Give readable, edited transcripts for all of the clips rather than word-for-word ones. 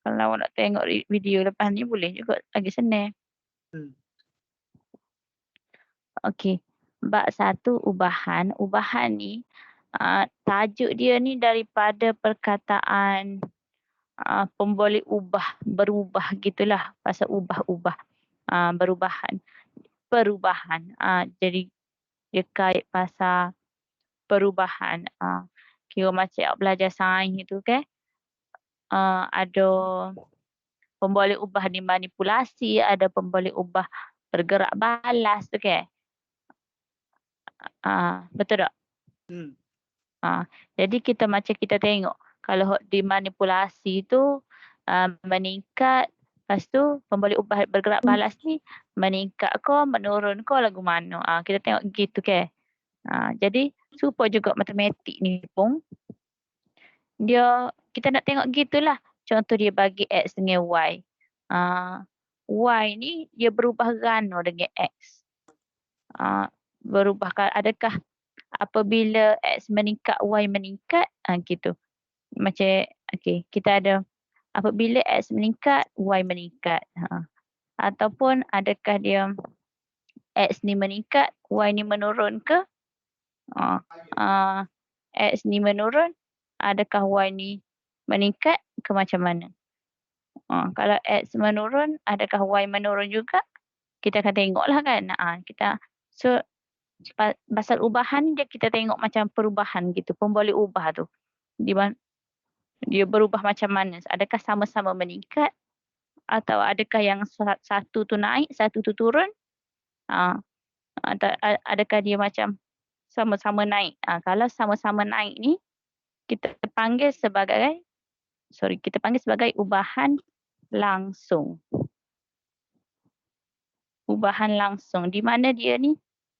Kalau nak tengok video lepas ni boleh juga lagi senang. Hmm. Okey. Bab 1 ubahan. Ubahan ni tajuk dia ni daripada perkataan pemboleh ubah, berubah gitulah. Pasal ubah-ubah. Berubahan. Perubahan. Jadi dia kait pasal perubahan. Kira macam awak belajar sains itu kan. Ada pemboleh ubah dimanipulasi, ada pemboleh ubah bergerak balas tu kan. Betul tak? Hmm. Jadi kita tengok kalau dimanipulasi tu meningkat, lepas tu pemboleh ubah bergerak balas ni meningkat ke menurun ke lagu mana. Kita tengok gitu kan. Jadi serupa juga matematik ni pun kita nak tengok gitulah. Contoh dia bagi X dengan Y. Y ni dia berubah gano dengan X. Berubah adakah apabila X meningkat, Y meningkat, gitu. Macam, okey, kita ada apabila X meningkat, Y meningkat. Ataupun adakah dia X ni meningkat, Y ni menurun ke? X ni menurun, adakah Y ni meningkat ke macam mana? Kalau X menurun, adakah Y menurun juga? Kita akan tengoklah kan. So pasal ubahan ni kita tengok macam perubahan gitu, pemboleh ubah tu. Dia berubah macam mana? Adakah sama-sama meningkat atau adakah yang satu tu naik, satu tu turun? Atau adakah dia macam sama-sama naik? Kalau sama-sama naik ni kita panggil sebagai ubahan langsung. Ubahan langsung di mana dia ni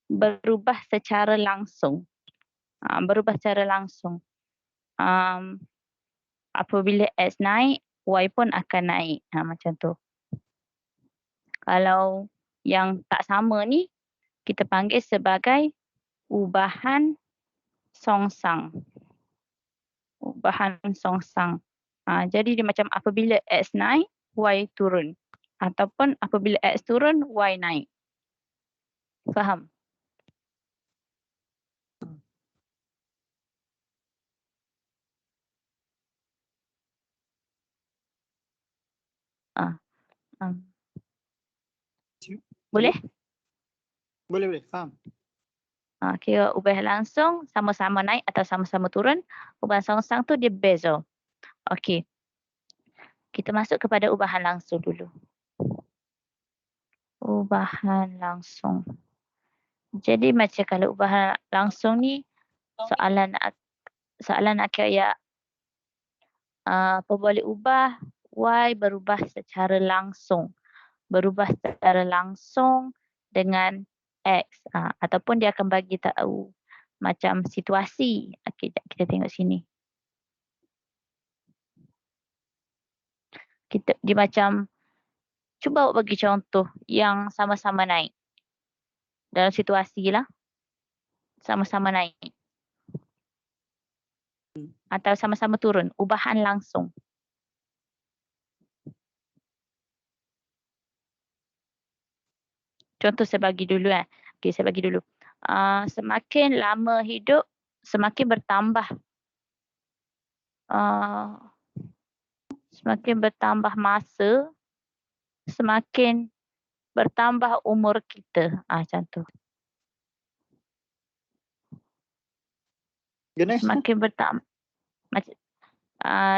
berubah secara langsung. Berubah secara langsung. Apabila X naik, Y pun akan naik. Macam tu. Kalau yang tak sama ni, kita panggil sebagai ubahan songsang. Ubahan songsang. Jadi dia macam apabila X naik, Y turun. Ataupun apabila X turun, Y naik. Faham? Boleh? Boleh. Faham. Kira ubahan langsung sama-sama naik atau sama-sama turun. Ubahan songsang tu dia beza. Okey. Kita masuk kepada ubahan langsung dulu. Ubahan langsung. Jadi macam kalau ubahan langsung ni soalan nak kira pemboleh ubah Y berubah secara langsung. Berubah secara langsung dengan X. Ataupun dia akan bagi tahu macam situasi. Okey, kita tengok sini. Dia macam, cuba awak bagi contoh yang sama-sama naik. Dalam situasi lah. Sama-sama naik. Atau sama-sama turun. Ubahan langsung. Contoh saya bagi dulu. Okey, saya bagi dulu. Semakin lama hidup, semakin bertambah. Semakin bertambah masa, semakin bertambah umur kita. Macam tu. Semakin bertambah.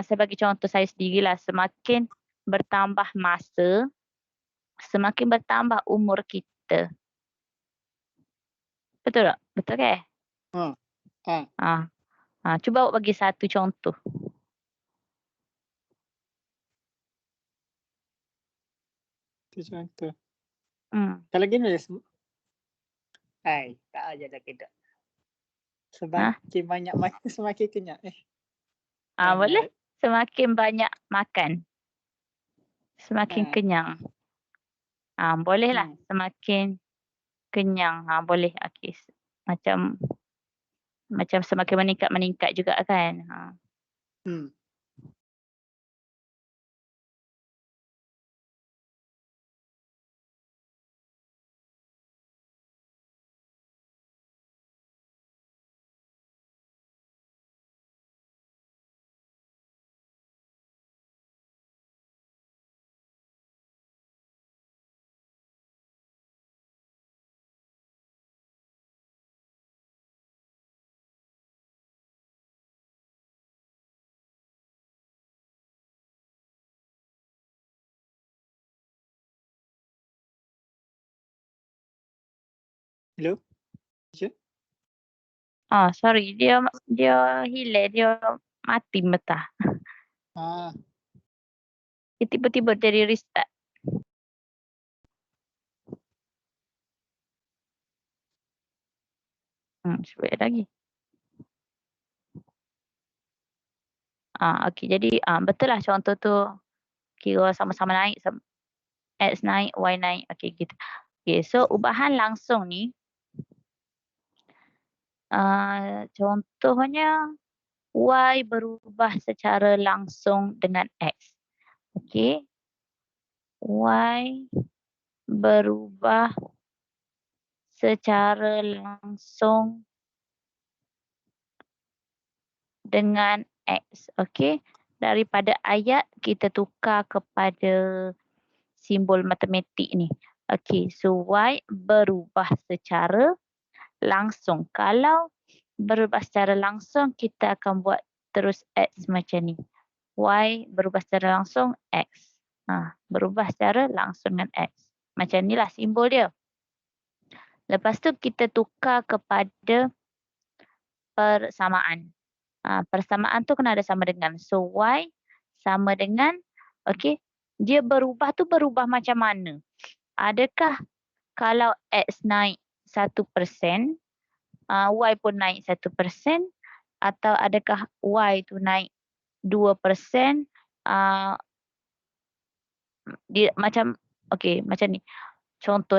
Saya bagi contoh saya sendirilah. Semakin bertambah masa, semakin bertambah umur kita. Betul tak? Betul ke? Cuba awak bagi satu contoh. Contoh. Kalau gini tak aja dah kita. Semakin banyak makan, semakin kenyang. Boleh. Semakin banyak makan, semakin kenyang. Bolehlah. Semakin kenyang. Boleh. Okey. Macam semakin meningkat juga kan. Hello? Teacher? Sorry, dia hilang, dia mati mentah. Ah, Dia tiba-tiba jadi restart. Cuba lagi. Okey, jadi betul lah contoh tu kira sama-sama naik, X naik, Y naik. Okey, gitu. Okey, so ubahan langsung ni, contohnya Y berubah secara langsung dengan X. Okey. Y berubah secara langsung dengan X. Okey. Daripada ayat kita tukar kepada simbol matematik ni. Okey, so Y berubah secara langsung. Kalau berubah secara langsung, kita akan buat terus X macam ni. Y berubah secara langsung, X. Berubah secara langsung dengan X. Macam ni lah simbol dia. Lepas tu kita tukar kepada persamaan. Persamaan tu kena ada sama dengan. So Y sama dengan, okey, dia berubah tu berubah macam mana? Adakah kalau X naik 1%, Y pun naik 1%, atau adakah Y tu naik 2%, dia macam, okey, macam ni. Contoh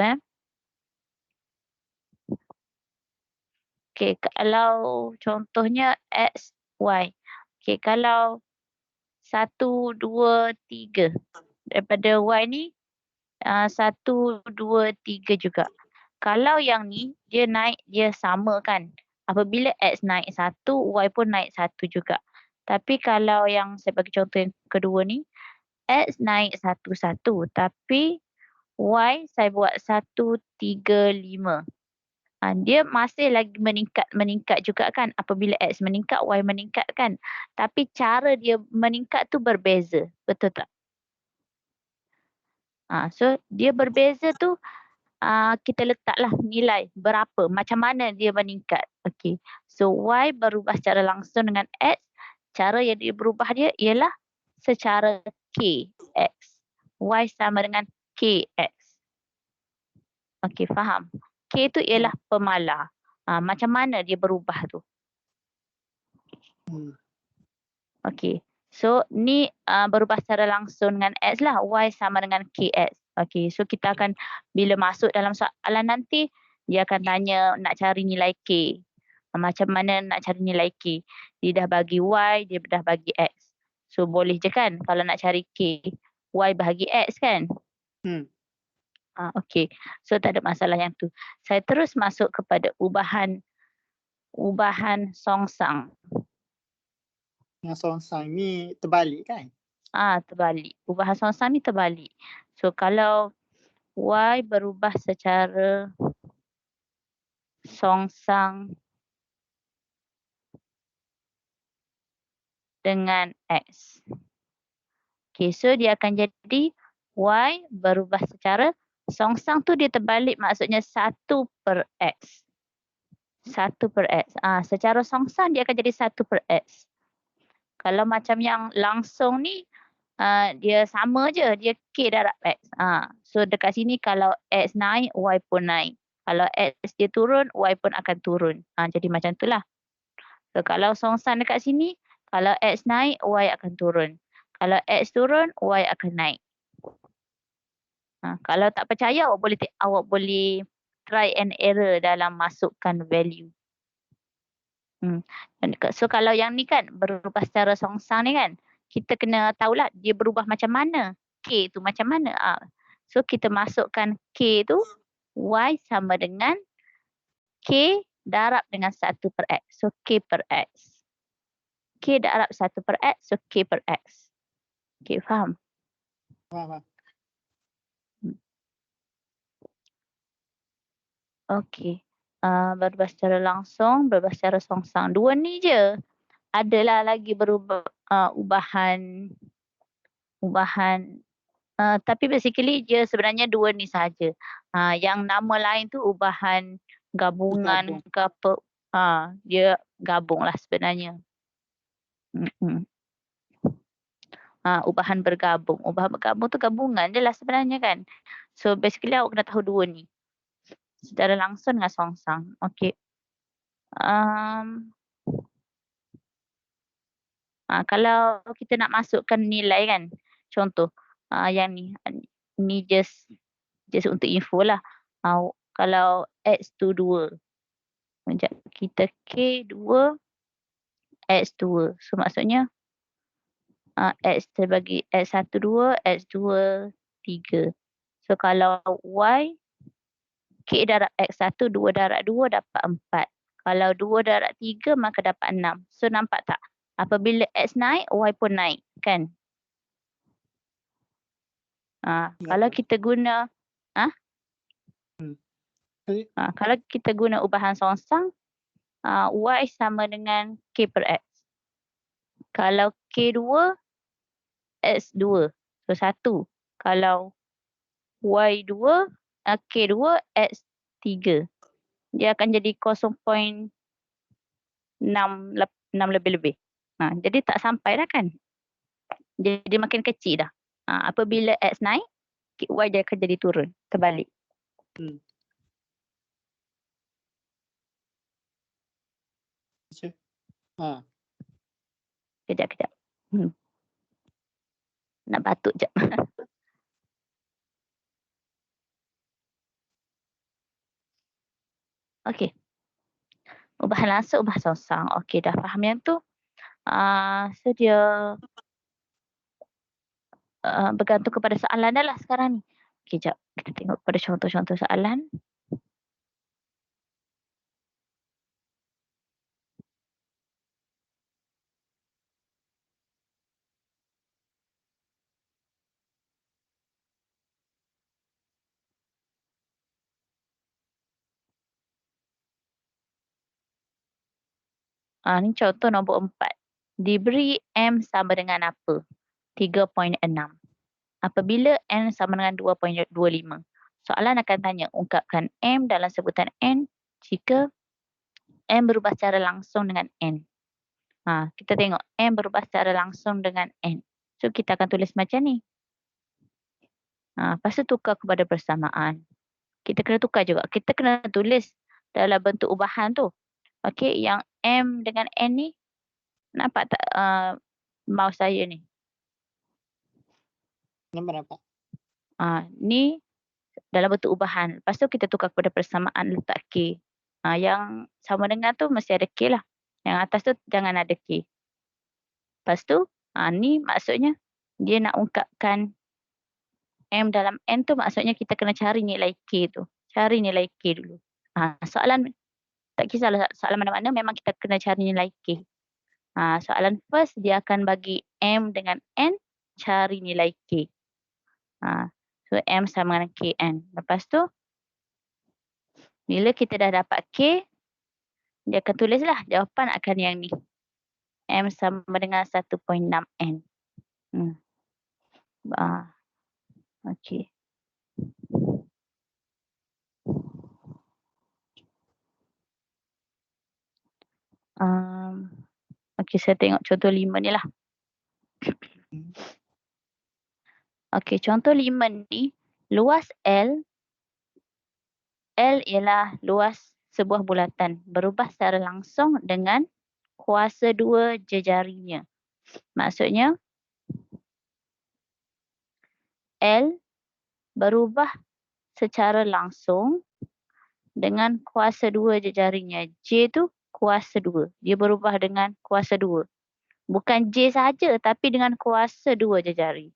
okey, kalau contohnya X, Y. Okey, kalau 1, 2, 3 daripada Y ni, 1, 2, 3 juga. Kalau yang ni dia naik, dia sama kan. Apabila X naik 1, Y pun naik 1 juga. Tapi kalau yang saya bagi contoh yang kedua ni, X naik 1, tapi Y saya buat 1, 3, 5. Dia masih lagi meningkat juga kan. Apabila X meningkat, Y meningkat kan. Tapi cara dia meningkat tu berbeza. Betul tak? So dia berbeza tu, kita letaklah nilai berapa, macam mana dia meningkat. Okey. So Y berubah secara langsung dengan X. Cara yang dia berubah dia ialah secara KX. Y sama dengan KX. Okey, faham? K tu ialah pemalar. Macam mana dia berubah tu. Okey. So ni berubah secara langsung dengan X lah. Y sama dengan KX. Okey. So kita akan bila masuk dalam soalan nanti, dia akan tanya nak cari nilai K. Macam mana nak cari nilai K. Dia dah bagi Y, dia dah bagi X. So boleh je kan kalau nak cari K. Y bahagi X kan. Okey. So tak ada masalah yang tu. Saya terus masuk kepada ubahan songsang. Yang songsang ni terbalik kan? Terbalik. Ubahan songsang ni terbalik. So kalau Y berubah secara songsang dengan X. Okay, so dia akan jadi Y berubah secara songsang tu dia terbalik, maksudnya 1 per X. 1 per X. Secara songsang dia akan jadi 1 per X. Kalau macam yang langsung ni, dia sama je, dia K darab X. So dekat sini kalau X naik, Y pun naik. Kalau X dia turun, Y pun akan turun. Jadi macam tu lah. So kalau songsang dekat sini, kalau X naik, Y akan turun. Kalau X turun, Y akan naik. Kalau tak percaya, awak boleh try and error dalam masukkan value. So kalau yang ni kan berubah secara songsang ni kan, kita kena tahulah dia berubah macam mana. K tu macam mana. So kita masukkan K tu, Y sama dengan K darab dengan 1 per X. So K per X. K darab 1 per X, so K per X. Okay, faham? Faham. Okay. Berubah secara langsung, berubah secara songsang. Dua ni je. Adalah lagi berubah ubahan. Tapi basically dia sebenarnya dua ni sahaja. Yang nama lain tu ubahan gabungan Bergabung. ke apa. Dia gabung lah sebenarnya. Ubahan bergabung. Ubahan bergabung tu gabungan je lah sebenarnya kan. So basically awak kena tahu dua ni. Secara langsung dengan songsang. Okey. Kalau kita nak masukkan nilai kan. Contoh. Yang ni just untuk info lah. Kalau X tu 2. Sekejap. Kita K 2. X 2. So maksudnya X terbagi X1 2, X2 3. So kalau Y, K darab X1 2 darab 2 dapat 4. Kalau 2 darab 3 maka dapat 6. So nampak tak? Apabila X naik, Y pun naik kan? Kalau kita guna kalau kita guna ubahan songsang, Y sama dengan K per X. Kalau K2, X2. So 1. Kalau Y2, K2, X3. Dia akan jadi 0.6 lebih-lebih. Jadi tak sampai dah kan? Jadi makin kecil dah. Apabila X naik, Y dia akan jadi turun. Terbalik. Kejap. Nak batuk jap. Okey. Ubahan langsung, ubahan songsang. Okey, dah faham yang tu. So dia bergantung kepada soalan dah lah sekarang ni. Kejap. Kita tengok pada contoh-contoh soalan. Ni contoh nombor 4. Diberi M sama dengan apa? 3.6. Apabila N sama dengan 2.25. Soalan akan tanya, ungkapkan M dalam sebutan N jika M berubah secara langsung dengan N. Kita tengok M berubah secara langsung dengan N. So kita akan tulis macam ni. Lepas tu tukar kepada persamaan. Kita kena tukar juga. Kita kena tulis dalam bentuk ubahan tu. Okey, yang M dengan N ni, nampak tak mouse saya ni? Nampak. Ni dalam bentuk ubahan. Lepas tu kita tukar kepada persamaan, letak K. Yang sama dengan tu mesti ada K lah. Yang atas tu jangan ada K. Lepas tu, ni maksudnya dia nak ungkapkan M dalam N tu maksudnya kita kena cari nilai K tu. Cari nilai K dulu. Soalan, tak kisahlah soalan mana-mana, memang kita kena cari nilai K. Soalan first, dia akan bagi M dengan N, cari nilai K. So, M sama dengan KN. Lepas tu, bila kita dah dapat K, dia akan tulislah jawapan akan yang ni. M sama dengan 1.6 N. Okey. Okey, saya tengok contoh 5 ni lah. Okey, contoh 5 ni, luas L ialah luas sebuah bulatan berubah secara langsung dengan kuasa 2 jejarinya. Maksudnya, L berubah secara langsung dengan kuasa 2 jejarinya. J tu kuasa 2. Dia berubah dengan kuasa 2. Bukan J saja tapi dengan kuasa 2 jejari.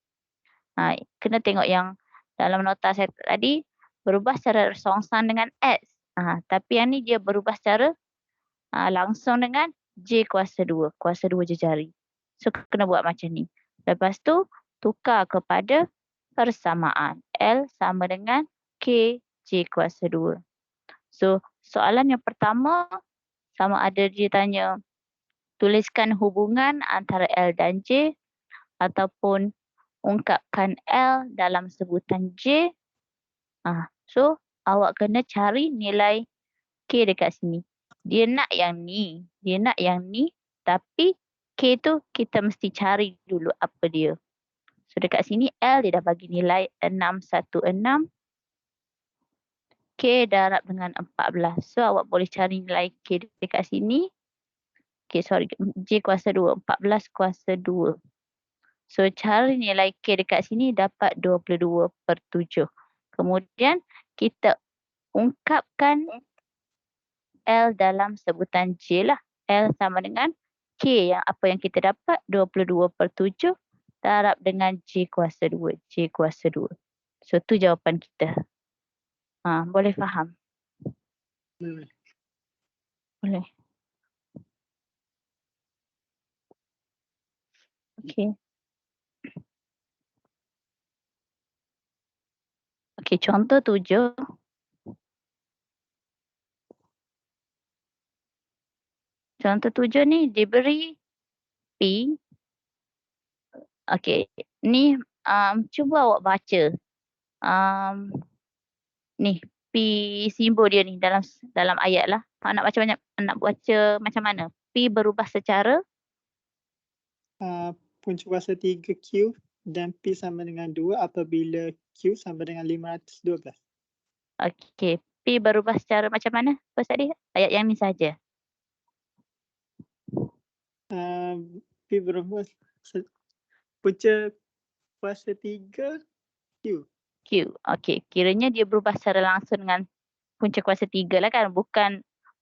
Kena tengok yang dalam nota saya tadi berubah secara songsang dengan X. Tapi yang ni dia berubah secara langsung dengan J kuasa 2. Kuasa 2 jejari. So kena buat macam ni. Lepas tu tukar kepada persamaan. L sama dengan K J kuasa 2. So soalan yang pertama sama ada dia tanya tuliskan hubungan antara L dan J ataupun ungkapkan L dalam sebutan J. So awak kena cari nilai K dekat sini. Dia nak yang ni. Dia nak yang ni. Tapi K tu kita mesti cari dulu apa dia. So dekat sini L dia dah bagi nilai 616. K darab dengan 14. So awak boleh cari nilai K dekat sini. J kuasa 2. 14 kuasa 2. So cari nilai K dekat sini dapat 22/7. Kemudian kita ungkapkan L dalam sebutan J lah. L sama dengan K yang apa yang kita dapat 22/7 darab dengan J kuasa 2. J kuasa 2. So tu jawapan kita. Boleh faham? Boleh. Okey. Okey, contoh 7. Contoh 7 ni diberi P. Okey, ni cuba awak baca. Ni P simbol dia ni dalam ayat lah. Nak baca macam mana? P berubah secara Punca kuasa 3Q dan P sama dengan 2 apabila Q sama dengan 512. okey. P berubah secara macam mana? Apa tadi? Ayat yang ni saja. P berubah punca kuasa 3 Q. Q. Okey. Kiranya dia berubah secara langsung dengan punca kuasa 3 lah kan?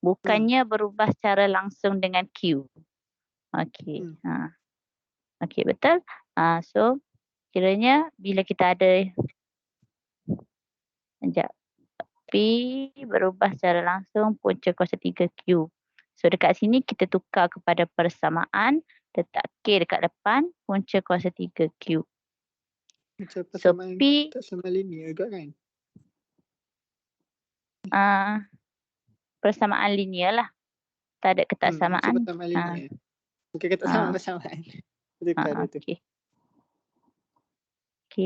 Bukannya berubah secara langsung dengan Q. Okey. Okey, betul. So kiranya bila kita ada P berubah secara langsung punca kuasa 3Q. So dekat sini kita tukar kepada persamaan, letak K dekat depan, punca kuasa 3Q. Macam So persamaan P tak sama linear juga kan? persamaan linear lah. Tak ada Macam ketaksamaan. persamaan linear. Bukan kata sama persamaan. Tukar dia tu. Okey. K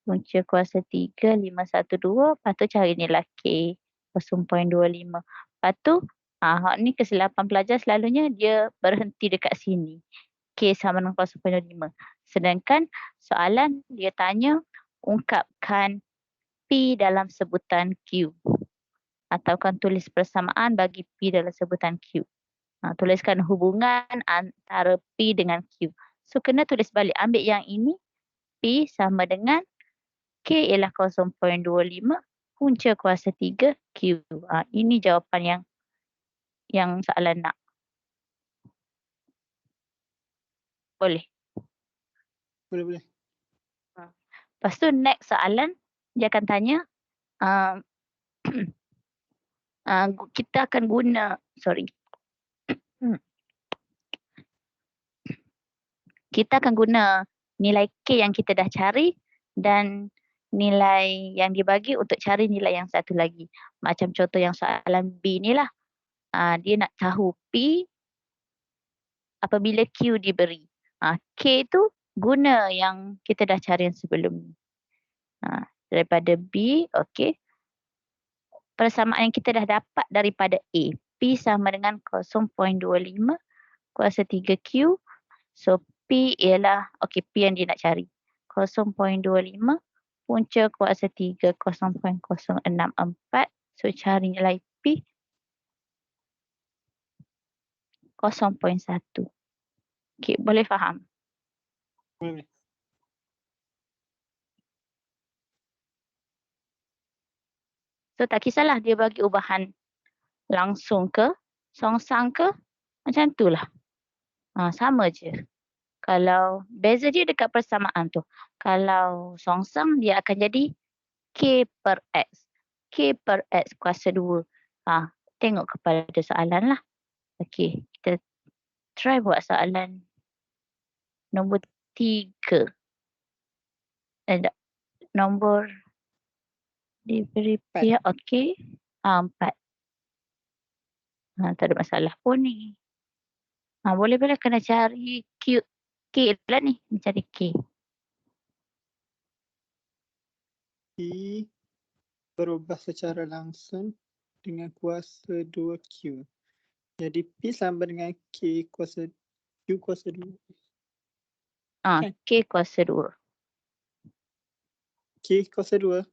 punca kuasa 3, 512. Lepas tu cari nilai K 0.25. Lepas tu ni kesilapan pelajar selalunya dia berhenti dekat sini. K sama dengan 0.5. Sedangkan soalan dia tanya ungkapkan P dalam sebutan Q. Ataukah tulis persamaan bagi P dalam sebutan Q. Tuliskan hubungan antara P dengan Q. So kena tulis balik. Ambil yang ini. P sama dengan K ialah 0.25 punca kuasa 3 Q. Ini jawapan yang soalan nak. Boleh? Boleh. Lepas tu next soalan dia akan tanya kita akan guna kita akan guna nilai K yang kita dah cari dan nilai yang dibagi untuk cari nilai yang satu lagi. Macam contoh yang soalan B ni lah. Dia nak tahu P apabila Q diberi. K tu guna yang kita dah cari yang sebelum ni. Daripada B, okey. Persamaan yang kita dah dapat daripada A. P sama dengan 0.25 kuasa 3Q. So P ialah, P yang dia nak cari. 0.25 punca kuasa 3, 0.064. So cari nilai P 0.1. Okey, boleh faham? Boleh. So tak kisahlah dia bagi ubahan langsung ke, songsang ke, macam tu lah. Sama je. Kalau beza dia dekat persamaan tu. Kalau songsang dia akan jadi K per X. K per X kuasa 2. Tengok kepada soalan lah. Okey, kita try buat soalan nombor 3. Nombor diberi pihak, okey. 4. Tak ada masalah pun ni. Boleh kena cari Q. K lah ni. Cari K. P berubah secara langsung dengan kuasa 2Q. Jadi P sama dengan Q kuasa 2. Kan? K kuasa 2. K kuasa 2.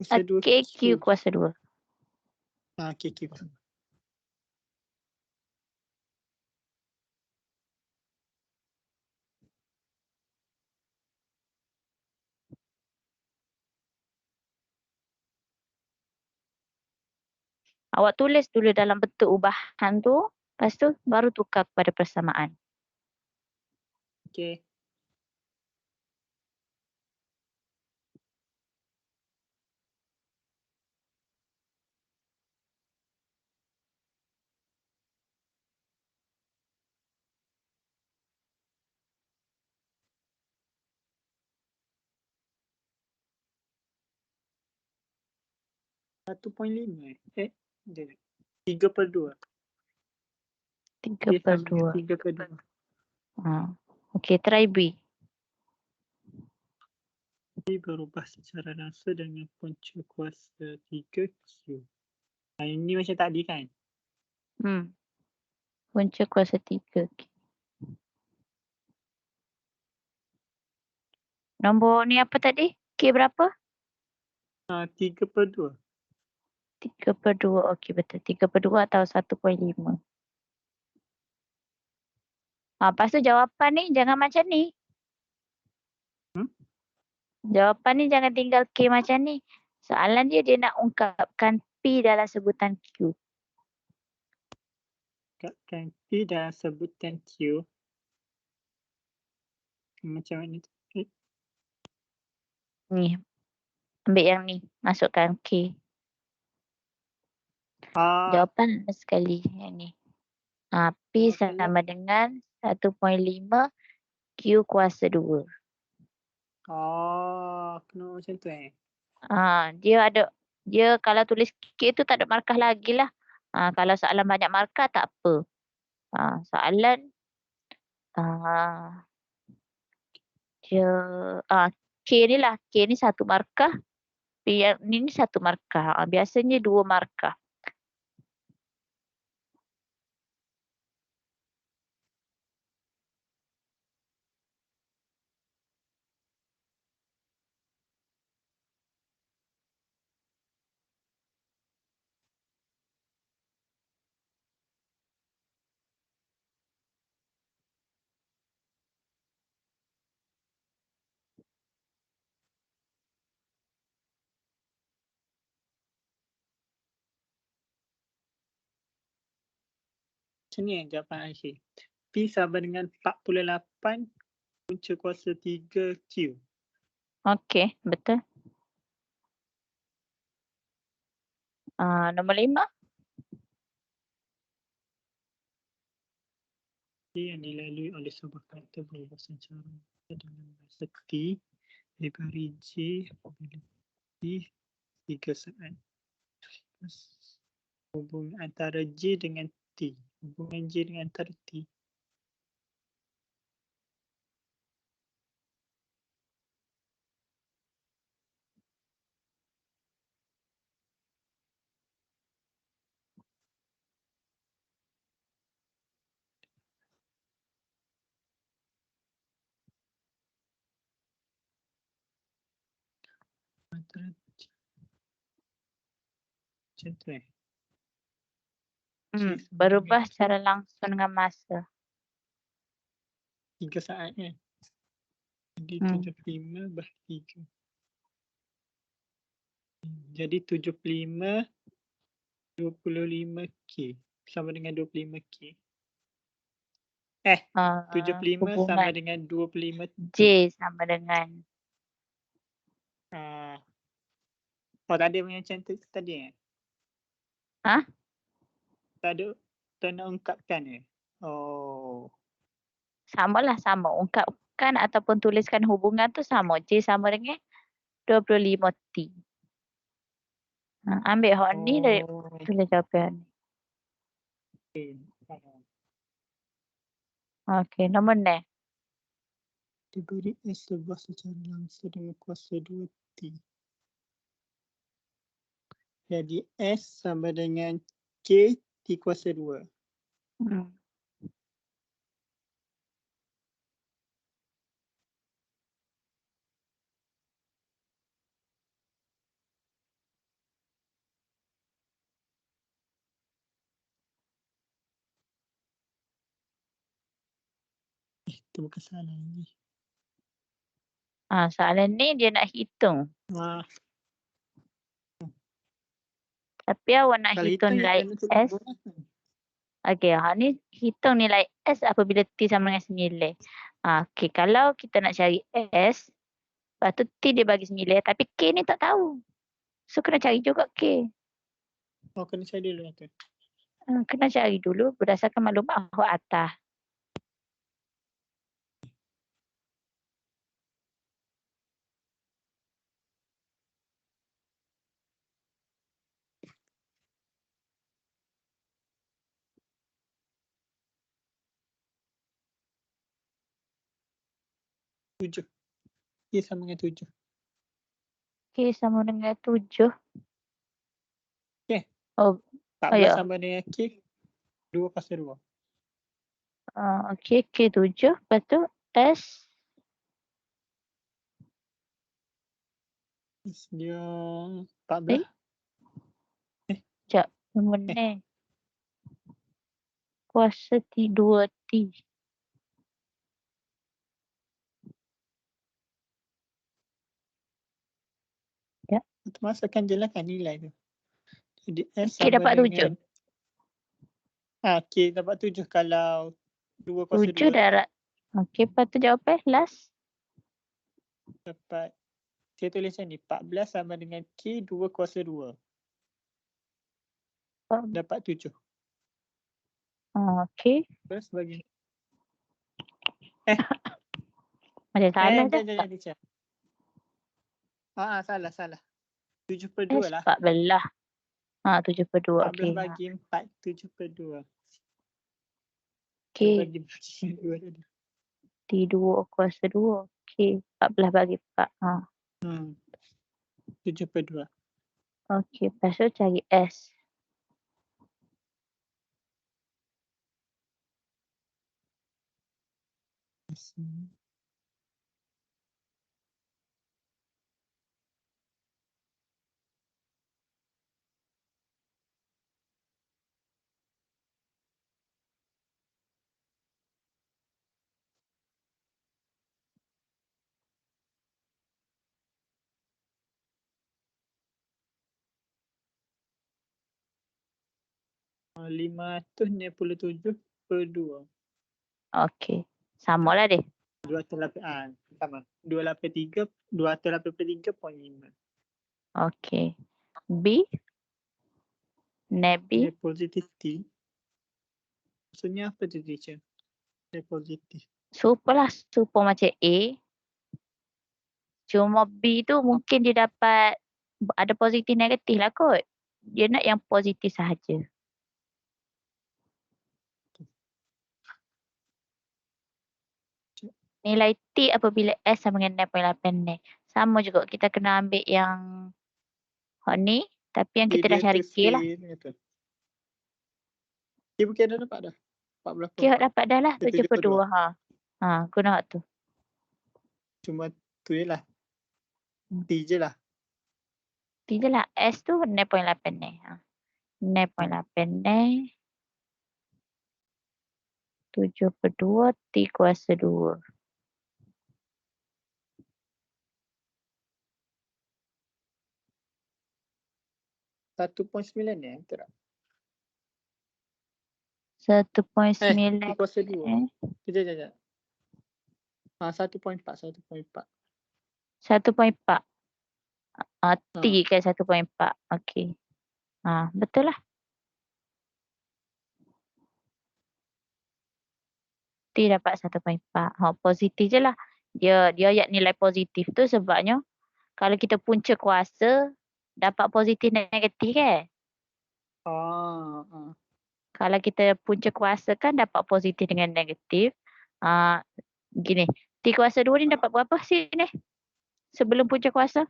Kuasa 2Q. K Q kuasa 2. K kuasa 2. Awak tulis dulu dalam bentuk ubahan tu. Lepas tu baru tukar kepada persamaan. Okay. Satu 1.5 dia. 3/2. 3/2. 3/2. Okey, try B. B berubah secara langsung dengan punca kuasa 3Q. Ini macam tadi kan? Punca kuasa 3. Nombor ni apa tadi? K berapa? 3/2. 3/2. Okey, betul. 3/2 atau 1.5. Lepas tu jawapan ni jangan macam ni. Jawapan ni jangan tinggal K macam ni. Soalan dia nak ungkapkan P dalam sebutan Q. Ungkapkan P dalam sebutan Q. Macam mana tu? Ni. Ambil yang ni. Masukkan K. Jawapan sekali yang ni. P sama dengan 1.5 Q kuasa 2. Kena macam tu Dia kalau tulis K tu tak ada markah lagi lah. Kalau soalan banyak markah tak apa. Soalan dia K ni lah. K ni 1 markah. P yang ni 1 markah. Biasanya 2 markah. Macam ni jawapan Aisyah. P sama dengan 48 punca kuasa 3Q. Okey, betul. Nombor 5. Yang dilalui oleh sebuah karakter berubah secara dengan bahasa T diberi J apabila T 3 saat. Hubungan antara J dengan T. Hubungan J dengan antara T. Antara macam tu Berubah secara langsung dengan masa. 3 saat kan. Jadi 75/3. Jadi 75 25K sama dengan 25K. 75 sama dengan 25 J sama dengan tadi macam tu tadi tak nak ungkapkan sama. Ungkapkan ataupun tuliskan hubungan tu sama. J sama dengan 25T. Ambil hak ni dari tulis jawapan ni. Okey, nombor 6. Diberi S sebuah secara langsung dengan kuasa 2T. Jadi S sama dengan K T kuasa 2. Hmm. Itu bukan salah ni. Soalan ni dia nak hitung. Ah, Tapi awak nak kalau hitung hitung nilai kena tulis S. bola. Okey, ni hitung nilai S apabila T sama dengan 9. Okey, kalau kita nak cari S, lepas tu T dia bagi 9, tapi K ni tak tahu. So, kena cari juga K. Oh, kena cari dulu tu. Kena cari dulu berdasarkan maklumat awak atas. Tujuh. K sama dengan 7. K sama dengan 7. Okay. Oh, 14 ya. sama dengan K 2 kuasa 2. Okey, K 7. Lepas tu S. Dia 14. Sekejap. Nombor ni. Kuasa T 2 T. Itu masukkan je lah kan nilai tu. Jadi S K sama dapat dengan 7. K dapat 7 kalau 2 kuasa 7 2 darat. Okey, lepas tu jawapan last. dapat, saya tulis macam ni, 14 sama dengan K 2 kuasa 2. Dapat 7. Okey. Terus bagi Macam salah dah. jangan teacher. Salah. 7 per S 2 lah. 14. 7 per 2. 14 Okey. bagi 4, 7 per 2. Okey. Bagi 2 tadi. T 2 kuasa 2. Okey. 14 bagi 4. 7 per 2. Okey. Lepas tu cari S. Oh, 567 per 2. Okey. Sama lah dia. 208. Sama. 283, 283.5. Okey. B. Nabi. Dia positif T. Maksudnya apa tu teacher? Dia positif. Super lah. Super macam A. Cuma B tu mungkin dia dapat ada positif negatif lah kot. Dia nak yang positif sahaja. Nilai T apabila S sama dengan 0.8 ni. Sama juga kita kena ambil yang ni. Tapi yang kita dah cari K lah. K bukan dah dapat dah. 14 K dapat dah lah. 7 per 2. Guna hak tu. Cuma tu je lah. T je lah. T je lah. S tu 0.8 ni. 0.8 ni. 7 per 2. T kuasa 2. 1.9 ni tak? 1.9. T kuasa 2. Sekejap. 1.4. 1.4. T kan 1.4. Okey. Betul lah. T dapat 1.4. Positif je lah. Dia ayat nilai positif tu sebabnya kalau kita punca kuasa dapat positif negatif kan? Kalau kita punca kuasa kan dapat positif dengan negatif. Gini. T kuasa 2 ni dapat berapa sini? Sebelum punca kuasa?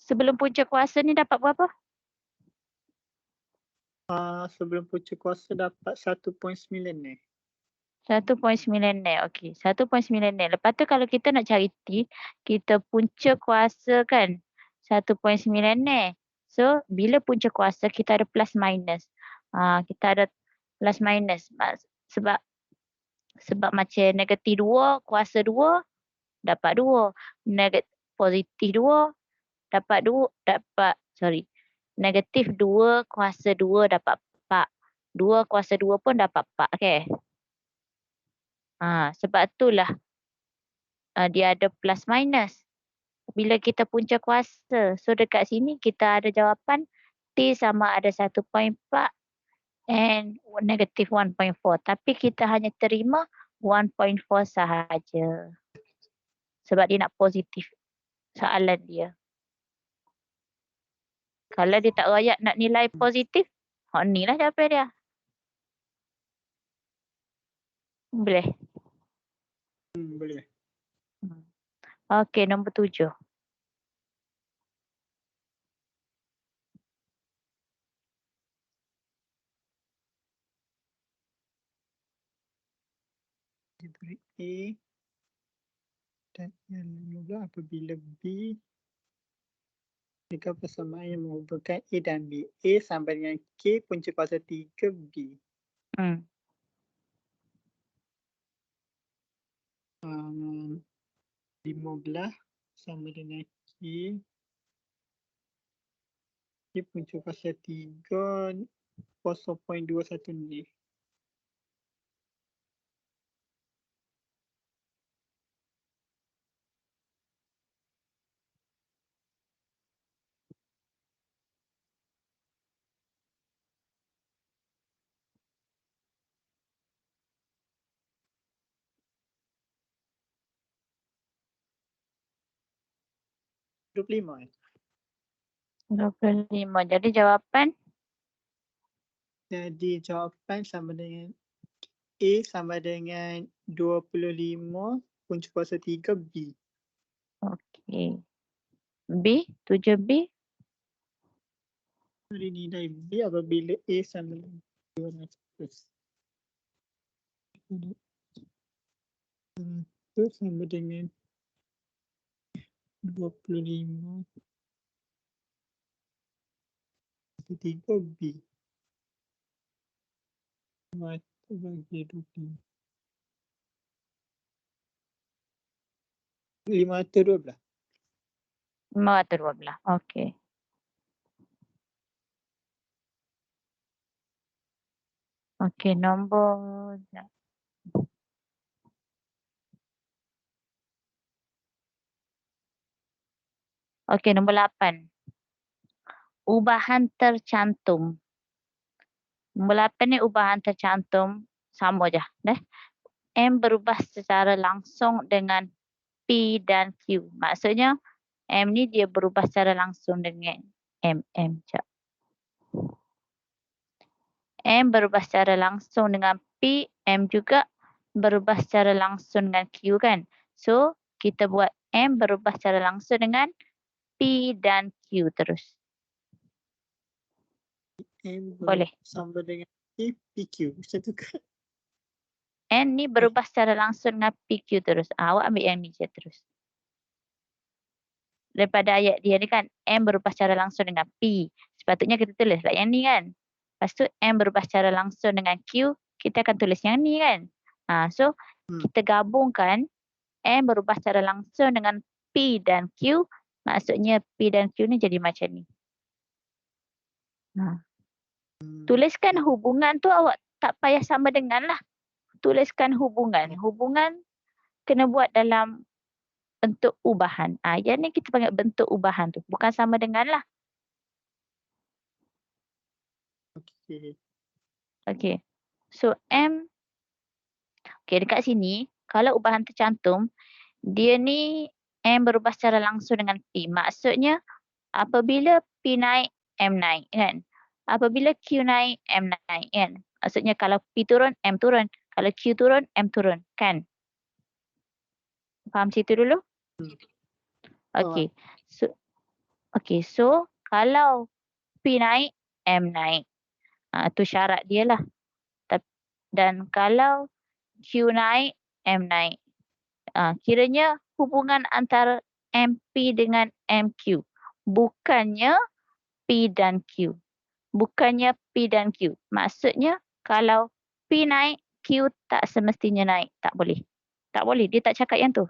Sebelum punca kuasa ni dapat berapa? Sebelum punca kuasa dapat 1.9 ni. 1.9 ner. Okey, 1.9 ner. Lepas tu kalau kita nak cari T, kita punca kuasa kan 1.9 ner. So, bila punca kuasa kita ada plus minus. Kita ada plus minus. Sebab macam negatif 2, kuasa 2, dapat 2. Positif 2, negatif 2, kuasa 2 dapat 4. 2 kuasa 2 pun dapat 4. Okay. Sebab itulah dia ada plus minus. Bila kita punca kuasa. So dekat sini kita ada jawapan T sama ada 1.4 and negatif 1.4. Tapi kita hanya terima 1.4 sahaja. Sebab dia nak positif soalan dia. Kalau dia tak rayak nak nilai positif, ni lah jawapan dia. Boleh? Boleh. Okey, nombor 7. Diberi A dan yang juga apabila B dengan persamaan yang menghubungkan A dan B. A sama dengan K punca kuasa 3 B. 15 sama dengan K punca kuasa 3 0.21 ni. eh? 25. 25. Jadi jawapan? Jadi jawapan sama dengan A sama dengan 25 punca kuasa 3 B. Okey. B, 7B. Dari nilai B apabila A sama dengan 200. Itu sama dengan 25 3 B. Mata bagi 25. 512. 512. Okey. Okey, nombor... Okey, nombor 8. Ubahan tercantum. Nombor 8 ni ubahan tercantum. Sama je. M berubah secara langsung dengan P dan Q. Maksudnya, M ni dia berubah secara langsung dengan M. M berubah secara langsung dengan P, M juga berubah secara langsung dengan Q kan. So, kita buat M berubah secara langsung dengan P dan Q terus. M Boleh. sama dengan P, PQ. Macam tu kan? N ni berubah secara langsung dengan PQ terus. Awak ambil yang ni je terus. Daripada ayat dia ni kan, M berubah secara langsung dengan P. Sepatutnya kita tulis lah yang ni kan. Lepas tu M berubah secara langsung dengan Q, kita akan tulis yang ni kan. So, kita gabungkan M berubah secara langsung dengan P dan Q. Maksudnya P dan Q ni jadi macam ni. Tuliskan hubungan tu awak tak payah sama dengan lah. Tuliskan hubungan. Hubungan kena buat dalam bentuk ubahan. Yang ni kita panggil bentuk ubahan tu. Bukan sama dengan lah. Okey. So M. Okey, dekat sini kalau ubahan tercantum, dia ni M berubah secara langsung dengan P. Maksudnya apabila P naik, M naik kan. Apabila Q naik, M naik kan. Maksudnya kalau P turun, M turun. Kalau Q turun, M turun kan. Faham situ dulu? Okey. Okey, so kalau P naik, M naik. Tu syarat dia lah. Dan kalau Q naik, M naik. Kiranya hubungan antara MP dengan MQ. Bukannya P dan Q. Bukannya P dan Q. Maksudnya kalau P naik, Q tak semestinya naik. Tak boleh. Tak boleh. Dia tak cakap yang tu.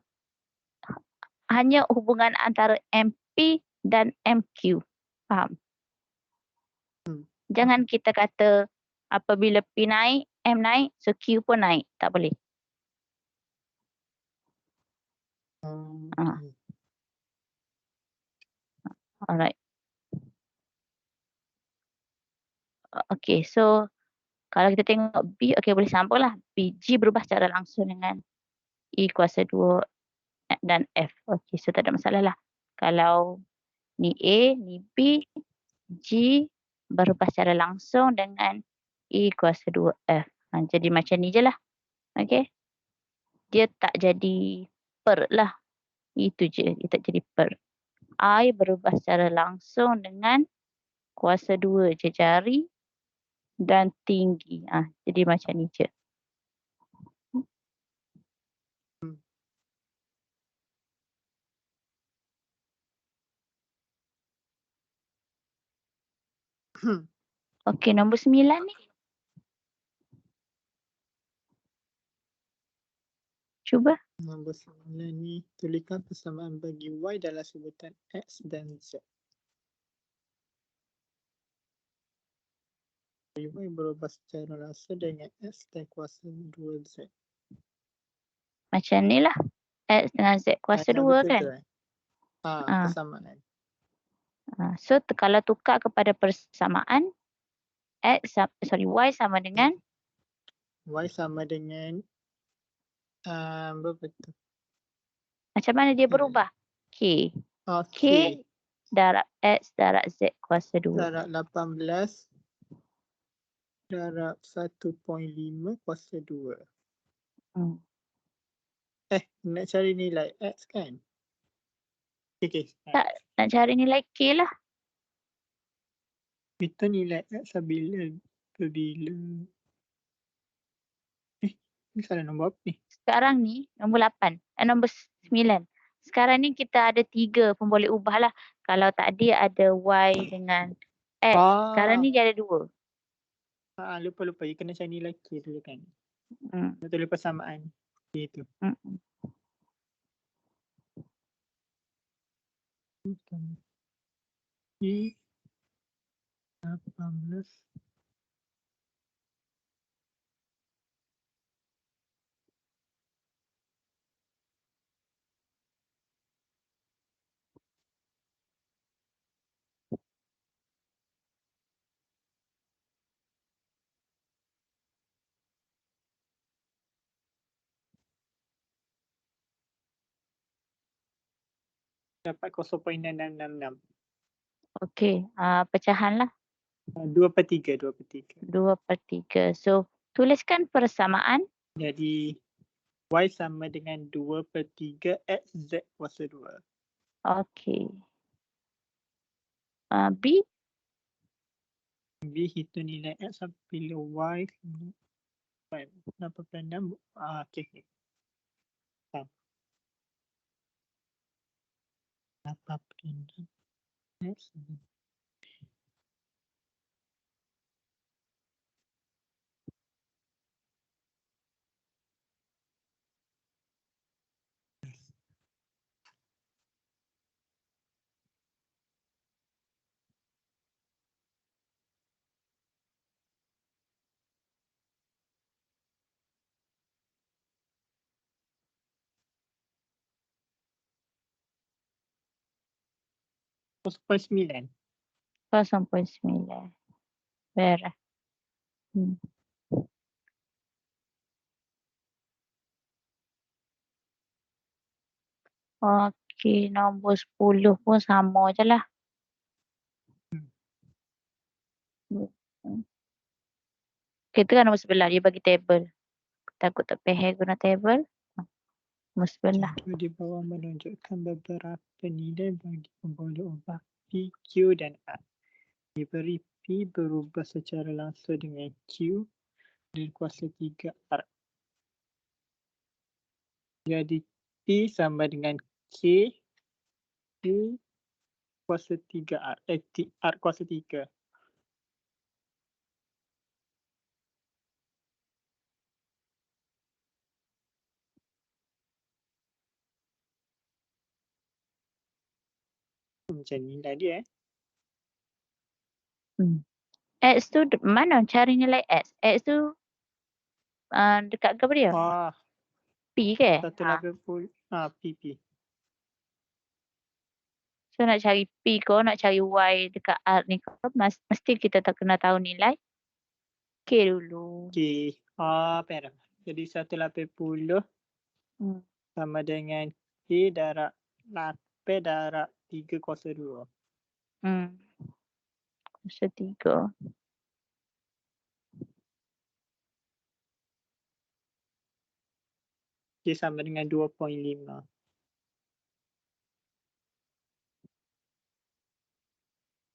Hanya hubungan antara MP dan MQ. Faham? Jangan kita kata apabila P naik, M naik, so Q pun naik. Tak boleh. Ah, Okay. alright. Okay, so kalau kita tengok B, okay boleh sambung lah. B, G berubah secara langsung dengan E kuasa 2 dan F. Okay, so tak ada masalah lah. Kalau ni A, ni B, G berubah secara langsung dengan E kuasa 2F. Jadi macam ni je lah. Okay. Dia tak jadi per lah. Itu je. Dia tak jadi per. I berubah secara langsung dengan kuasa 2 je jari dan tinggi. Jadi macam ni je. Okey, nombor 9 ni. Cuba. Nombor 9 ni, tuliskan persamaan bagi Y dalam sebutan X dan Z. Y berubah secara langsung dengan X dan kuasa 2Z. Macam ni lah. X dengan Z kuasa 2 kan. Persamaan. So kalau tukar kepada persamaan, Y sama dengan Y sama dengan berapa tu? macam mana dia berubah? K. K darab X darab Z kuasa 2. Darab 18 darab 1.5 kuasa 2. Nak cari nilai X kan? Okay. Tak, nak cari nilai K lah. Kita nilai X bila ni salah nombor apa ni? Sekarang ni nombor 8. Nombor 9. Sekarang ni kita ada 3 pun boleh ubah lah. Kalau tadi ada Y dengan X. Sekarang ni dia ada 2. Lupa. You kena cari nilai K dulu kan? Betul persamaan. Itu. K 18 dapat 0.666. Okey, pecahan lah. 2/3. 2/3. So, tuliskan persamaan. Jadi, Y sama dengan 2/3 XZ kuasa 2. Okey. B. B hitung nilai X bila Y 8.6. Okay. 8.6 X. (0.9) 0.9. Merah. Okey, nombor 10 pun sama je lah. Kita kan nombor 11, dia bagi table. Takut tak payah guna table. Nombor 11. Jadual di bawah menunjukkan beberapa nilai bagi pemboleh ubah P P, Q dan R. Diberi P berubah secara langsung dengan Q dan kuasa 3 R. Jadi P sama dengan K Q kuasa 3 R. R kuasa 3. Macam ni lah dia. X tu mana cari nilai X? X tu dekat ke apa dia? P ke? 180. P. So nak cari P ko, nak cari Y dekat R ni ko, mesti kita tak kena tahu nilai K dulu. K. Perak. Jadi 180 sama dengan K darab 8 darab 3 kuasa 2. Kuasa 3. K sama dengan 2.5.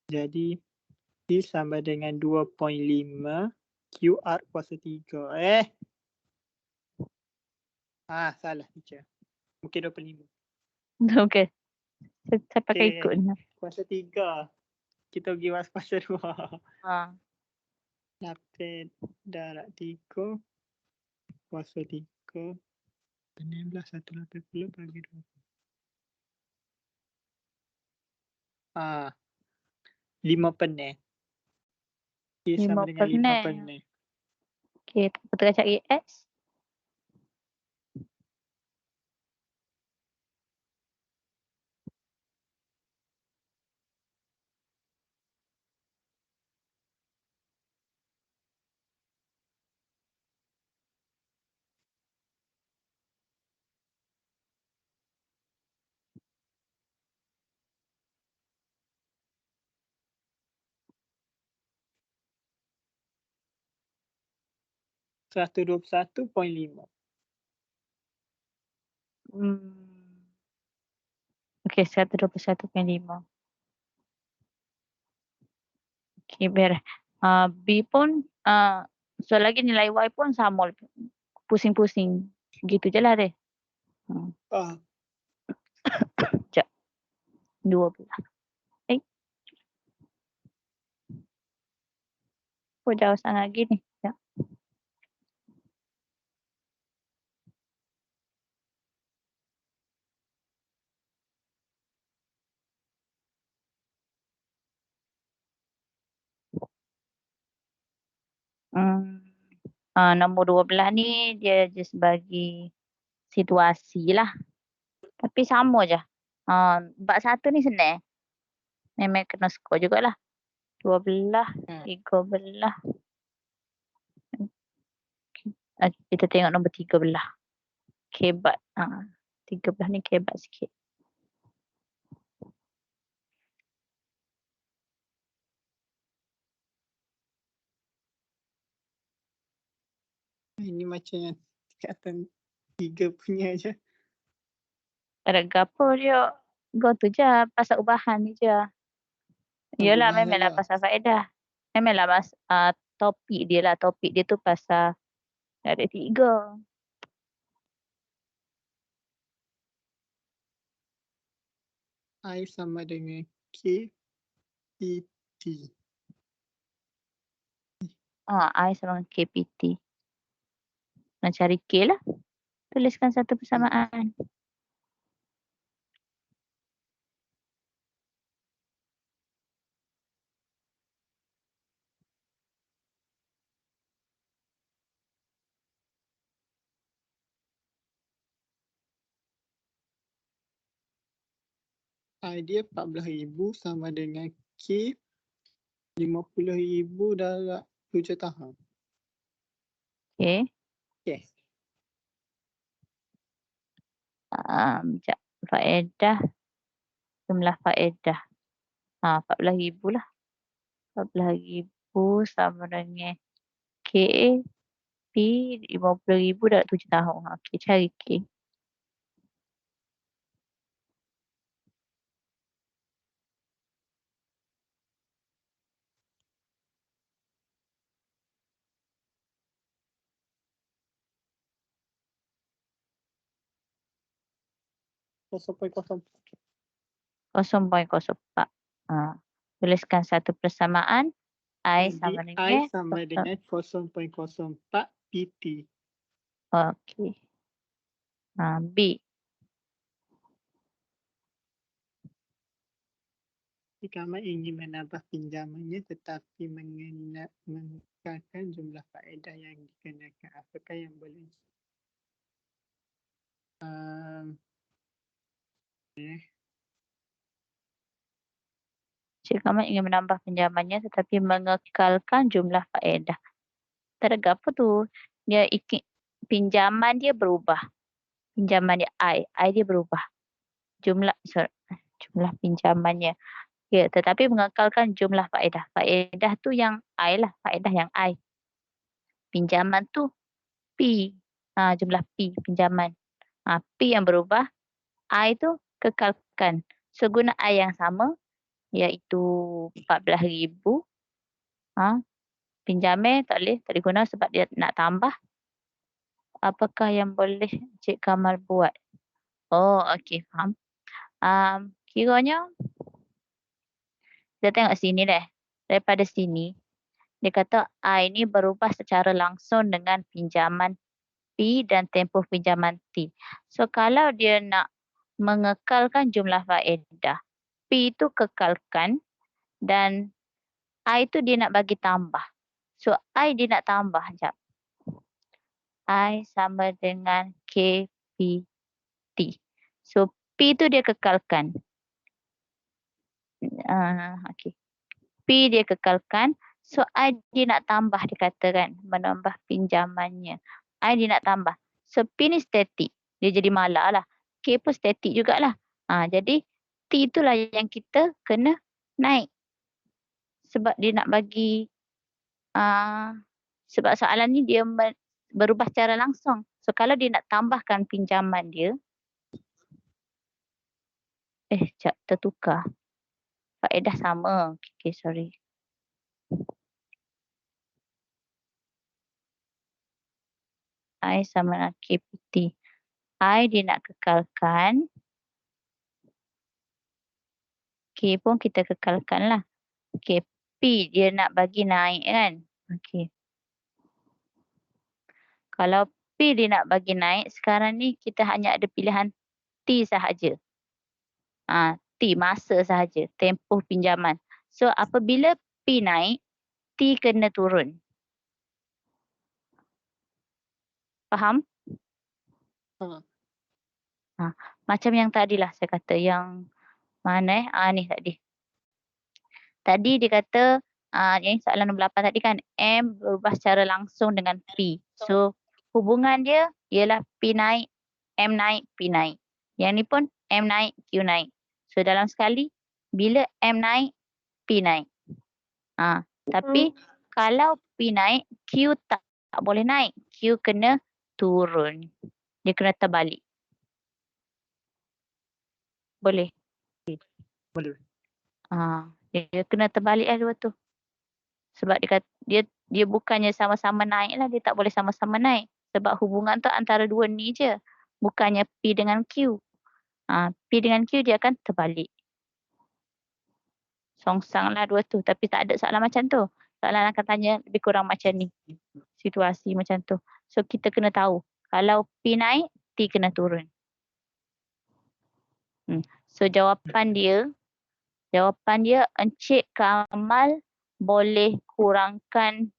Jadi P sama dengan 2.5 QR kuasa 3. Salah teacher. Mungkin 25. Okey. Saya pakai ikut ni. Kuasa 3. Kita pergi kuasa 2. 8 darab 3 kuasa 3. 16 180 bagi 2. 5 penih. K sama dengan 5 penih. Okey, kita cari X. Satu 21.5. Okey, 121.5. Okey, beres. B pun, so lagi nilai Y pun sama. Pusing-pusing. Gitu je lah dia. Sekejap. 12. Kok jauh sangat gini? Sekejap. Nombor 12 ni dia just bagi situasi lah. Tapi sama je. Bab 1 ni senang. Memang kena skor jugalah. 12, 13. Kita tengok nombor 13. Kebat. 13 ni kebat sikit. Ini macam yang tingkatan 3 punya je. Ada gapo dia. Go tu je. Pasal ubahan ni je. Yelah, memanglah pasal faedah. Memanglah topik dia lah. Topik dia tu pasal ada 3. I sama dengan K P T. I sama dengan KPT. Nak cari K lah. Tuliskan satu persamaan. I dia 14,000 sama dengan K 50,000 darab 7 tahun. Okey. Okay. Sekejap. Faedah. Jumlah faedah. 14,000 lah. 14,000 sama dengan K P 50,000 darab 7 tahun. Okey, cari K. 0.04. 0.04. Tuliskan satu persamaan. I Jadi sama I dengan sama dengan 0.04 PT. Okey. B. Jika kamu ingin menambah pinjamannya tetapi mengekalkan jumlah faedah yang dikenakan, apakah yang boleh? Jika kamu ingin menambah pinjamannya tetapi mengekalkan jumlah faedah. Terga apa tu? Dia pinjaman dia berubah. Pinjaman dia I dia berubah. Jumlah pinjamannya. Ya, tetapi mengekalkan jumlah faedah. Faedah tu yang I lah, faedah yang I. Pinjaman tu P. Jumlah P pinjaman. P yang berubah, I tu kekalkan. So guna I yang sama iaitu 14,000. Pinjaman tak boleh guna sebab dia nak tambah. Apakah yang boleh Cik Kamal buat? Oh, okey, faham. Kiranya kita tengok sini deh. Daripada sini, dia kata I ni berubah secara langsung dengan pinjaman P dan tempoh pinjaman T. So kalau dia nak mengekalkan jumlah faedah, P itu kekalkan dan I itu dia nak bagi tambah. So I dia nak tambah sekejap. I sama dengan KPT. So P itu dia kekalkan. Okey. P dia kekalkan. So I dia nak tambah, dia kata kan, menambah pinjamannya. I dia nak tambah. So P ni statik. Dia jadi malar lah. K pun statik jugalah. Jadi T itulah yang kita kena naik. Sebab dia nak bagi, sebab soalan ni dia berubah secara langsung. So kalau dia nak tambahkan pinjaman dia, sekejap tertukar. Faedah sama. Okay, sorry. I sama dengan KPT. I dia nak kekalkan. K pun kita kekalkan lah. Okay. P dia nak bagi naik kan. Okay. Kalau P dia nak bagi naik, sekarang ni kita hanya ada pilihan T sahaja. T masa sahaja. Tempoh pinjaman. So apabila P naik, T kena turun. Faham? Macam yang tadilah saya kata. Yang mana ni tadi. Tadi dia kata, yang soalan nombor 8 tadi kan, M berubah secara langsung dengan P. So hubungan dia ialah P naik, M naik, P naik. Yang ni pun M naik, Q naik. So dalam sekali, bila M naik, P naik. Tapi kalau P naik, Q tak boleh naik. Q kena turun. Dia kena terbalik. Boleh? Boleh. Dia kena terbalik lah dua tu. Sebab dia bukannya sama-sama naik lah. Dia tak boleh sama-sama naik. Sebab hubungan tu antara dua ni je. Bukannya P dengan Q. P dengan Q dia akan terbalik. Songsang lah dua tu. Tapi tak ada soalan macam tu. Soalan akan tanya lebih kurang macam ni. Situasi macam tu. So kita kena tahu. Kalau P naik, T kena turun. So jawapan dia Encik Kamal boleh kurangkan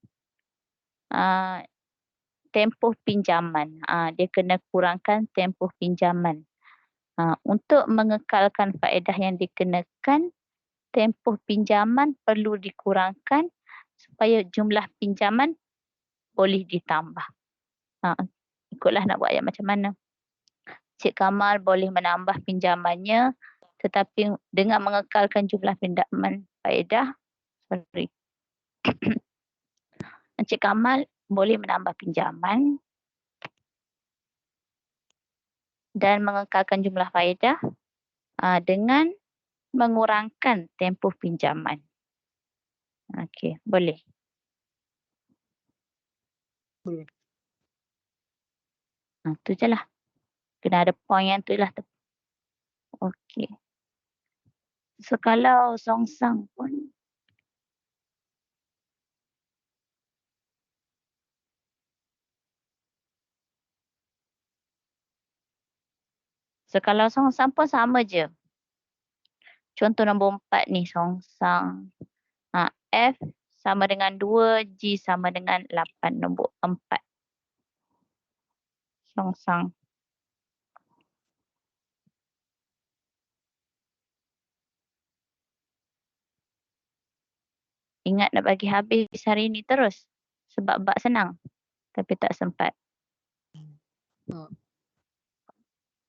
tempoh pinjaman. Dia kena kurangkan tempoh pinjaman. Untuk mengekalkan faedah yang dikenakan, tempoh pinjaman perlu dikurangkan supaya jumlah pinjaman boleh ditambah. Ikutlah nak buat ayat macam mana. Cik Kamal boleh menambah pinjamannya tetapi dengan mengekalkan jumlah pinjaman faedah. Encik Kamal boleh menambah pinjaman dan mengekalkan jumlah faedah dengan mengurangkan tempoh pinjaman. Okey, boleh. Tu je lah. Kena ada point yang tu lah. Okey. So, kalau songsang pun kalau songsang pun sama je. Contoh nombor 4 ni songsang. F sama dengan 2, G sama dengan 8, nombor 4 songsang. Ingat nak bagi habis hari ni terus. Sebab bab senang. Tapi tak sempat.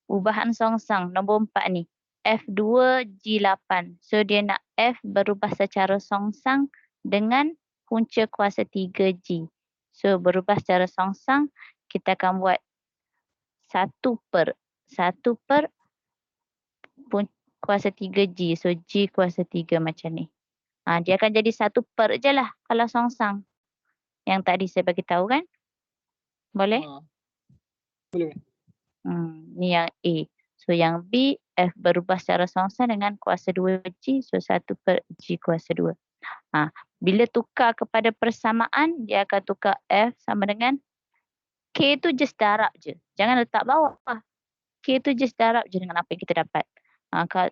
Ubahan songsang nombor 4 ni. F2, G8. So, dia nak F berubah secara songsang dengan punca kuasa 3G. So, berubah secara songsang, kita akan buat 1 per kuasa 3G. So, G kuasa 3 macam ni. Dia akan jadi 1 per je lah kalau songsang. Yang tadi saya bagi tahu kan? Boleh? Boleh. Ni yang A. So, yang B, F berubah secara songsang dengan kuasa 2G. So, 1 per G kuasa 2. Bila tukar kepada persamaan, dia akan tukar F sama dengan K tu just darab je. Jangan letak bawah. K tu just darab je dengan apa yang kita dapat.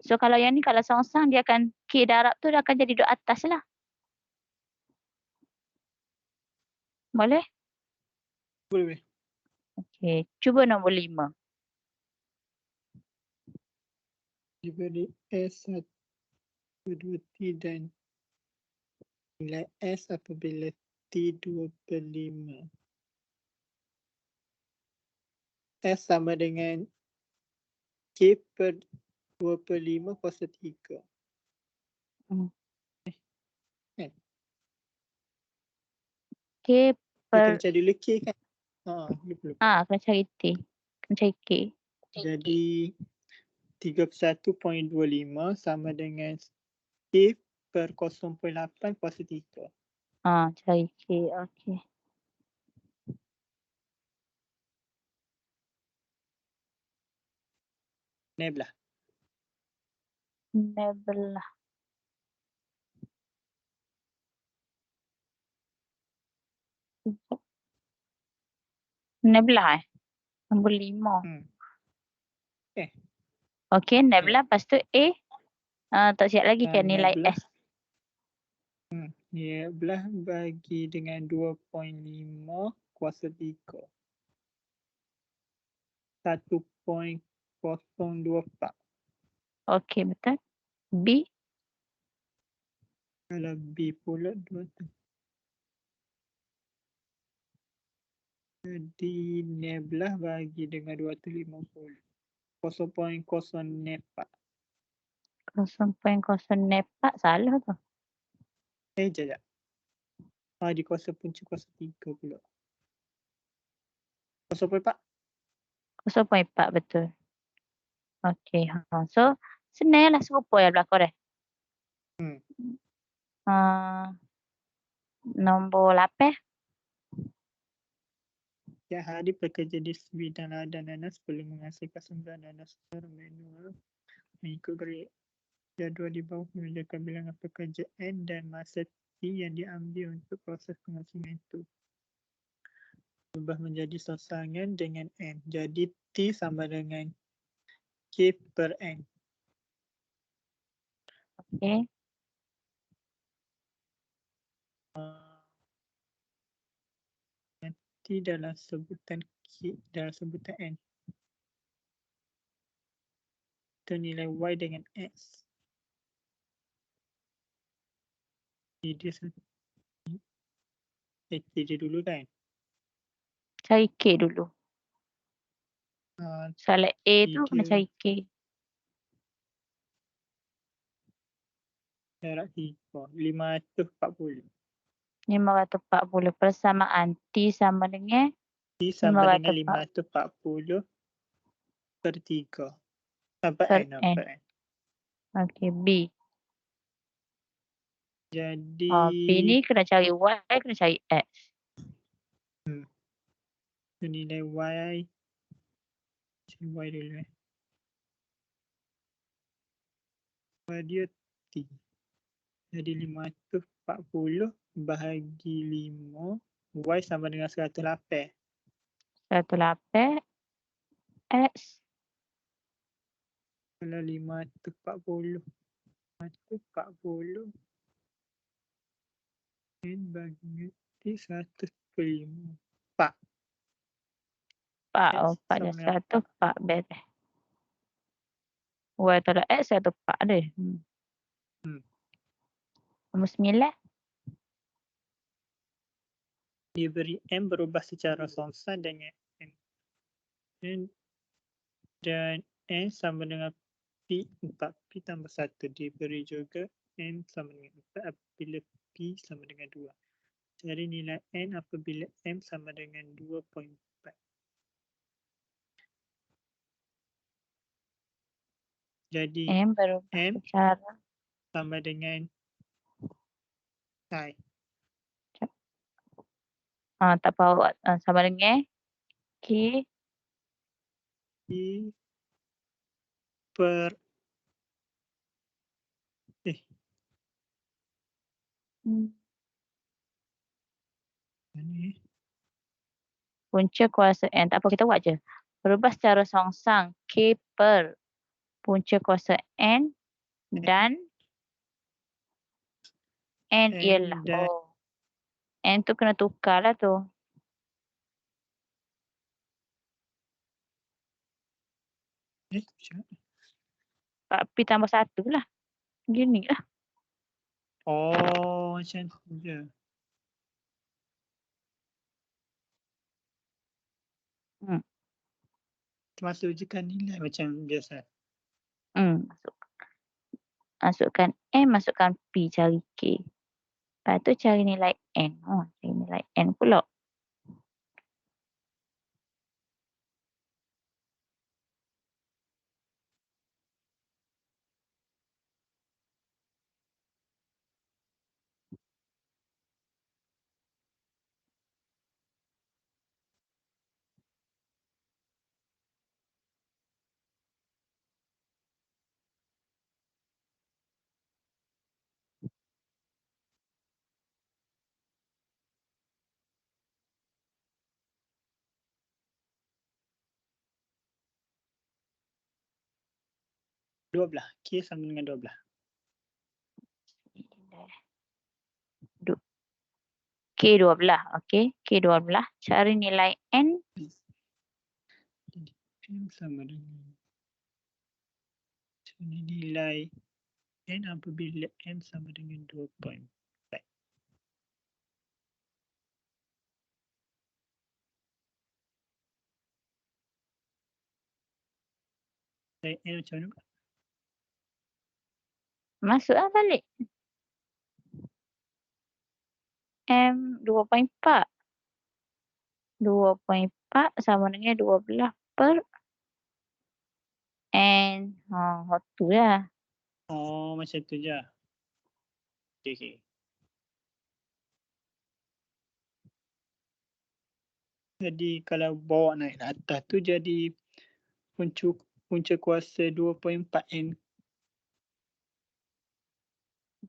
So, kalau yang ni, kalau songsang, dia akan K darab tu dia akan jadi duduk atas lah. Boleh? Boleh. Okey. Cuba nombor 5. Diberi S1, 2, T dan nilai S apabila T 2/5. S sama dengan K per 2/5 kuasa 3. K Kita per... kena cari dulu K kan? Lupa. kena cari T. Kena cari K. Jadi 31.25 sama dengan K per 0.8 kuasa 3. Cari K. Okey. Neblah. Neblah. Neblah nombor 5. Okey, neblah. Lepas tu A. Tak siap lagi kan nilai Neblah. S. Neblah bagi dengan 2.5 kuasa 3. 1.024. Okey, betul. B. Kalau B pula 2 tu. Jadi neblah bagi dengan 250. 0.04. 0.04 salah tu. Sekejap. Di kuasa punca kuasa 3 pula. 0.4. 0.4 betul. Okey. So, senang lah serupa yang berlaku dah. Nombor 8. Setiap hari pekerja di bidang ladang nanas perlu menghasilkan 9 nanas secara manual mengikut jadual di bawah menunjukkan bilangan pekerja N dan masa T yang diambil untuk proses penghasilkan itu. Ubah menjadi sosangan dengan N. Jadi T sama dengan K per N. Okey. T dalam sebutan K dalam sebutan N. Itu nilai Y dengan X. Dia dia dulu kan? Cari K dulu. Soalan A tu kena cari K. Jarak 540. 540. Persamaan T sama dengan T sama dengan 540 540 per 3. Sampai per N. N. Okey, B. Jadi B ni kena cari Y, kena cari X. nilai Y. Cari Y dulu. dia T. Jadi 540 bahagi 5, Y sama dengan 108. 108 X Kalau 540 N bagi T 100/5. 4. 4. X Oh, 4 sama dan dengan 1, 4 beres. Y tolak X 1, 4 deh. Hmm. Nombor 9. Diberi M berubah secara songsan dengan dan N sama dengan P 4. P tambah 1 diberi juga N sama dengan 4 apabila P sama dengan 2. Cari nilai N apabila M sama dengan 2.4. Jadi M berubah M secara sama dengan I. tak apa, sama dengan K I per ini punca kuasa N. Tak apa, kita buat je. Berubah secara songsang K per punca kuasa N dan N ialah. N dan Oh, N tu kena tukar lah tu. macam mana? 4P tambah 1 lah. Gini lah. Oh, macam tu je. Termasuk je kan nilai macam biasa. Masukkan N, masukkan P, cari K. Lepas tu cari nilai N. Cari nilai N pula. Dua belah. K sama dengan 12. K12. Okey. K12. Cari nilai N. Jadi M sama dengan cari nilai N apabila N sama dengan 2.4. Nilai N macam mana? Masuklah balik. M 2.4. 2.4 sama dengan 12 per N. Tu lah. Oh, macam tu je. Okay. Jadi kalau bawa naik ke atas tu jadi punca kuasa 2.4 N.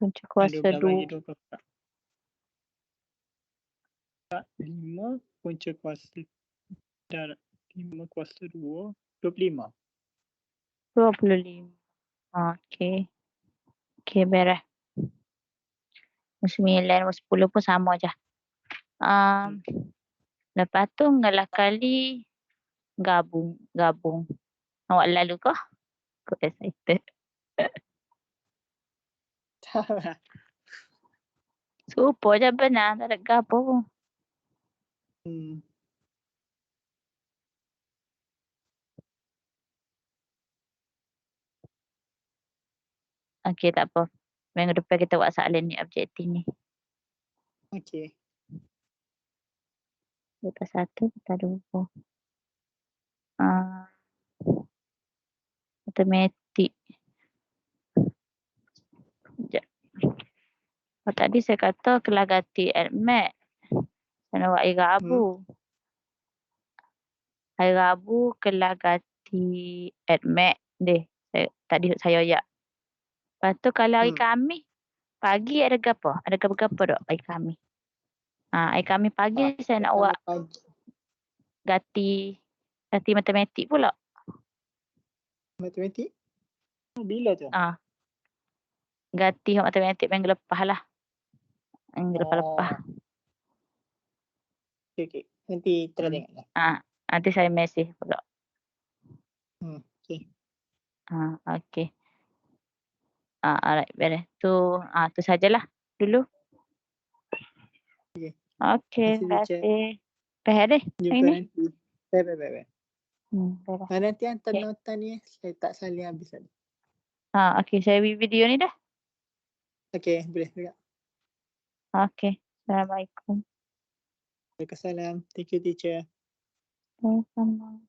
Punca kuasa 12 bagi 2.4. 5 punca kuasa darab 5 kuasa 2, 25. 25. Okey. Okey, beres. 9, 10 pun sama je. Lepas tu mengalah kali gabung. Awak lalu kah? Aku excited. Serupa je benar. Tak ada gabung. Okey, tak apa. Minggu depan kita buat soalan ni, objektif ni. Okey. Lepas 1, kita 2. Matematik. Sekejap. Tadi saya kata kelas ganti admat. Saya nak buat hari Rabu. Hari Rabu kelas ganti admat deh. Tadi saya ya. Lepas tu kalau hari Hmm. Khamis, pagi ada gapo? Ada gapo-gapo tak hari Khamis? Hari Khamis pagi saya nak buat Pagi. gati matematik pula. Matematik? Bila tu? Gati hak matematik minggu lepas lah. Minggu lepas-lepas. Oh, okey. Nanti try tengok lah. Nanti saya mesej pula. Okey. Okey. Alright, beres. Tu sajalah dulu. Okey. Okey, Terima terima kasih, teacher. kasih. Faham deh Jumpa ini? nanti. Bye. Beres. Nanti hantar Okey. nota ni. Saya tak salin habis tadi. Okey, saya video ni dah. Okey, boleh juga. Okey. Assalamualaikum. Waalaikumsalam. Thank you, teacher. Sama-sama.